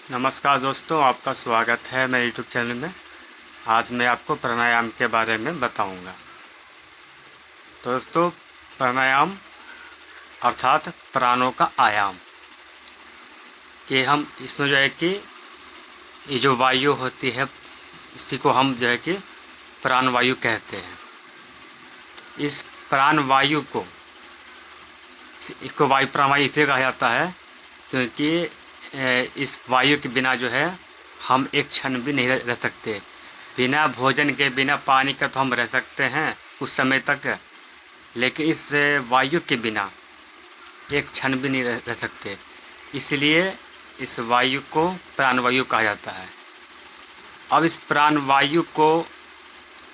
नमस्कार दोस्तों, आपका स्वागत है मेरे यूट्यूब चैनल में। आज मैं आपको प्राणायाम के बारे में बताऊंगा। तो दोस्तों, प्राणायाम अर्थात प्राणों का आयाम कि हम इसमें जो है कि ये जो वायु होती है, इसी को हम जो है कि प्राण वायु कहते हैं। इस प्राण वायु को इसको वायु प्राणवायु इसलिए कहा जाता है क्योंकि इस वायु के बिना जो है हम एक क्षण भी नहीं रह सकते। बिना भोजन के, बिना पानी का तो हम रह सकते हैं कुछ समय तक, लेकिन इस वायु के बिना एक क्षण भी नहीं रह सकते। इसलिए इस वायु को प्राणवायु कहा जाता है। अब इस प्राणवायु को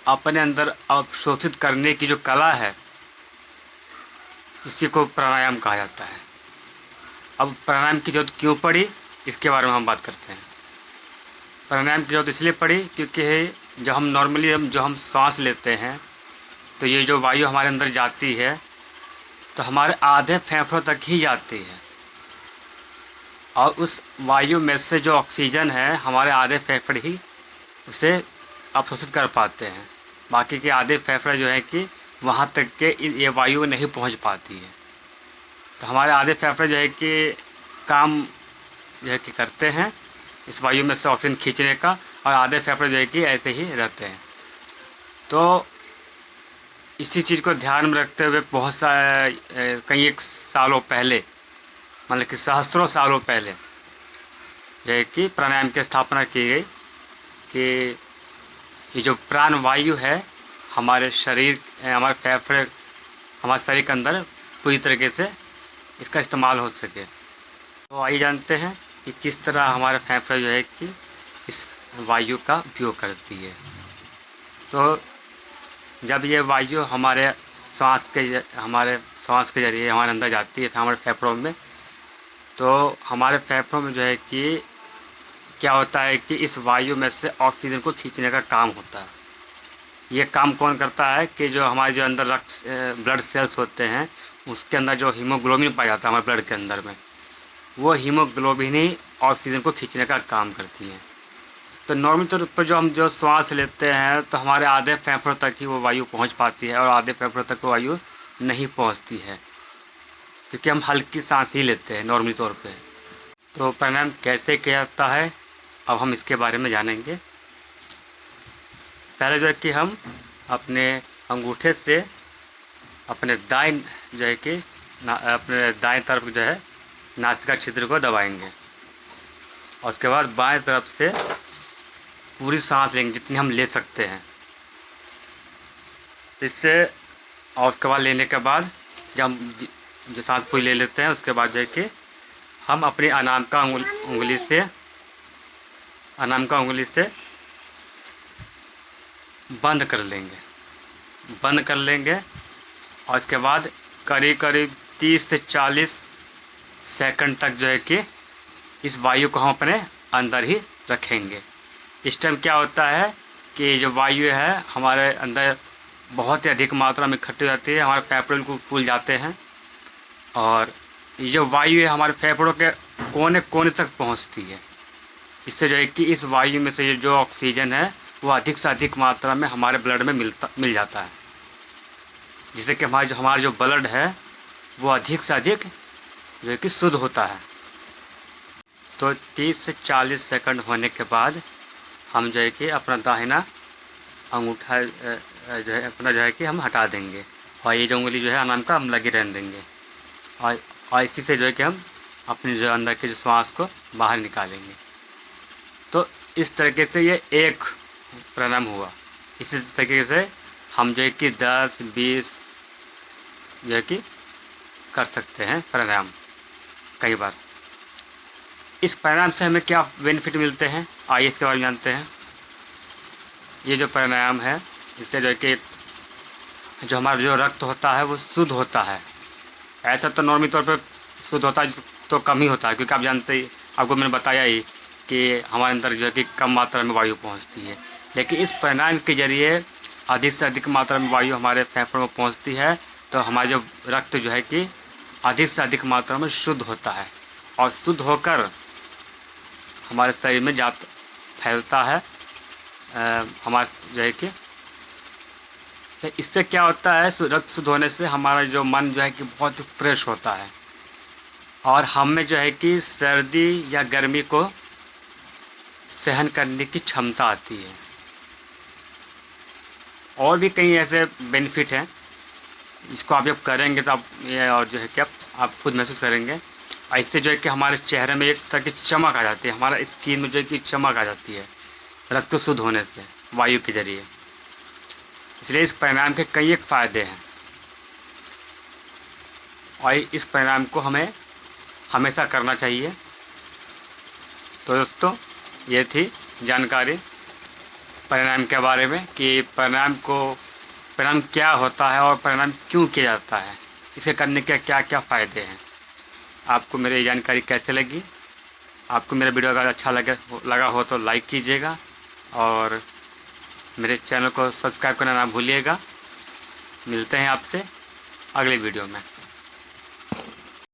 अपने अंदर अवशोषित करने की जो कला है, इसी को प्राणायाम कहा जाता है। अब प्राणायाम की ज़रूरत क्यों पड़ी, इसके बारे में हम बात करते हैं। प्राणायाम की ज़रूरत इसलिए पड़ी क्योंकि जब हम नॉर्मली हम सांस लेते हैं तो ये जो वायु हमारे अंदर जाती है तो हमारे आधे फेफड़ों तक ही जाती है, और उस वायु में से जो ऑक्सीजन है हमारे आधे फेफड़े ही उसे अवशोषित कर पाते हैं। बाकी के आधे फेफड़े जो है कि वहाँ तक के ये वायु नहीं पहुँच पाती है। तो हमारे आधे फेफड़े जो है कि काम जो है कि करते हैं इस वायु में से ऑक्सीजन खींचने का, और आधे फेफड़े जो है कि ऐसे ही रहते हैं। तो इसी चीज़ को ध्यान में रखते हुए बहुत कई एक सालों पहले, मतलब कि सहस्त्रों सालों पहले जो है कि प्राणायाम की स्थापना की गई कि ये जो प्राण वायु है हमारे शरीर, हमारे फेफड़े, हमारे शरीर के अंदर पूरी तरीके से इसका इस्तेमाल हो सके। तो आइए जानते हैं कि किस तरह हमारे फेफड़े जो है कि इस वायु का उपयोग करती है। तो जब ये वायु हमारे सांस के जरिए हमारे अंदर जाती है हमारे फेफड़ों में, तो हमारे फेफड़ों में जो है कि क्या होता है कि इस वायु में से ऑक्सीजन को खींचने का काम होता है। ये काम कौन करता है कि जो हमारे जो अंदर ब्लड सेल्स होते हैं उसके अंदर जो हीमोग्लोबिन पाया जाता है हमारे ब्लड के अंदर में, वो हीमोग्लोबिन ही ऑक्सीजन को खींचने का काम करती है। तो नॉर्मल तौर पर जो सांस लेते हैं तो हमारे आधे फेफड़ों तक ही वो वायु पहुंच पाती है, और आधे फेफड़ों तक वो वायु नहीं पहुंचती है क्योंकि हम हल्की सांस ही लेते हैं नॉर्मली तौर पे। तो प्राणायाम कैसे किया जाता है, अब हम इसके बारे में जानेंगे। पहले जो है कि हम अपने अंगूठे से अपने दाएं जो है कि अपने दाएं तरफ जो है नासिका छिद्र को दबाएंगे, और उसके बाद बाएं तरफ से पूरी सांस लेंगे जितनी हम ले सकते हैं इससे। और उसके बाद लेने के बाद जब हम जो सांस पूरी ले लेते हैं उसके बाद जो है कि हम अपनी अनामिका उंगली से बंद कर लेंगे, और इसके बाद करीब 30 से 40 सेकंड तक जो है कि इस वायु को हम अपने अंदर ही रखेंगे। इस टाइम क्या होता है कि जो वायु है हमारे अंदर बहुत ही अधिक मात्रा में इकट्ठी हो जाती है, हमारे फेफड़े बिल्कुल फूल जाते हैं, और ये जो वायु है हमारे फेफड़ों के कोने कोने तक पहुंचती है। इससे जो है कि इस वायु में से जो ऑक्सीजन है वो अधिक से अधिक मात्रा में हमारे ब्लड में मिल जाता है, जिससे कि हमारा जो ब्लड है वो अधिक से अधिक जो है कि शुद्ध होता है। तो 30 से 40 सेकंड होने के बाद हम जो है कि अपना दाहिना अंगूठा जो है अपना जो है कि हम हटा देंगे, और ये जो उंगली जो है अनामिका हम लगी रहने देंगे, और इसी से जो है कि हम अपनी जो अंदर के जो श्वास को बाहर निकालेंगे। तो इस तरीके से ये एक प्राणायाम हुआ। इसी तरीके से हम जो है कि 10-20 जो है कि कर सकते हैं प्राणायाम कई बार। इस प्राणायाम से हमें क्या बेनिफिट मिलते हैं, आइए इसके बारे में जानते हैं। ये जो प्राणायाम है इससे जो है कि जो हमारा जो रक्त होता है वो शुद्ध होता है। ऐसा तो नॉर्मली तौर पर शुद्ध होता है तो कम ही होता है, क्योंकि आप जानते ही, आपको मैंने बताया ही कि हमारे अंदर जो है कि कम मात्रा में वायु पहुंचती है, लेकिन इस प्राणायाम के जरिए अधिक से अधिक मात्रा में वायु हमारे फेफड़ों में पहुंचती है। तो हमारा जो रक्त जो है कि अधिक से अधिक मात्रा में शुद्ध होता है, और शुद्ध होकर हमारे शरीर में जा फैलता है। हमारे जो है कि तो इससे क्या होता है, रक्त शुद्ध होने से हमारा जो मन जो है कि बहुत ही फ्रेश होता है और हम में जो है कि सर्दी या गर्मी को सहन करने की क्षमता आती है। और भी कई ऐसे बेनिफिट हैं, इसको आप जब करेंगे तो आप ये और जो है कि आप खुद महसूस करेंगे। ऐसे जो है कि हमारे चेहरे में एक तरह की चमक आ जाती है, हमारा स्किन में जो है कि चमक आ जाती है रक्त शुद्ध होने से वायु के जरिए। इसलिए इस प्राणायाम के कई एक फ़ायदे हैं और इस प्राणायाम को हमें हमेशा करना चाहिए। तो दोस्तों, ये थी जानकारी प्राणायाम के बारे में कि प्राणायाम क्या होता है और प्राणायाम क्यों किया जाता है, इसे करने के क्या क्या फ़ायदे हैं। आपको मेरी जानकारी कैसे लगी? आपको मेरा वीडियो अगर अच्छा लगा हो तो लाइक कीजिएगा और मेरे चैनल को सब्सक्राइब करना ना भूलिएगा। मिलते हैं आपसे अगले वीडियो में।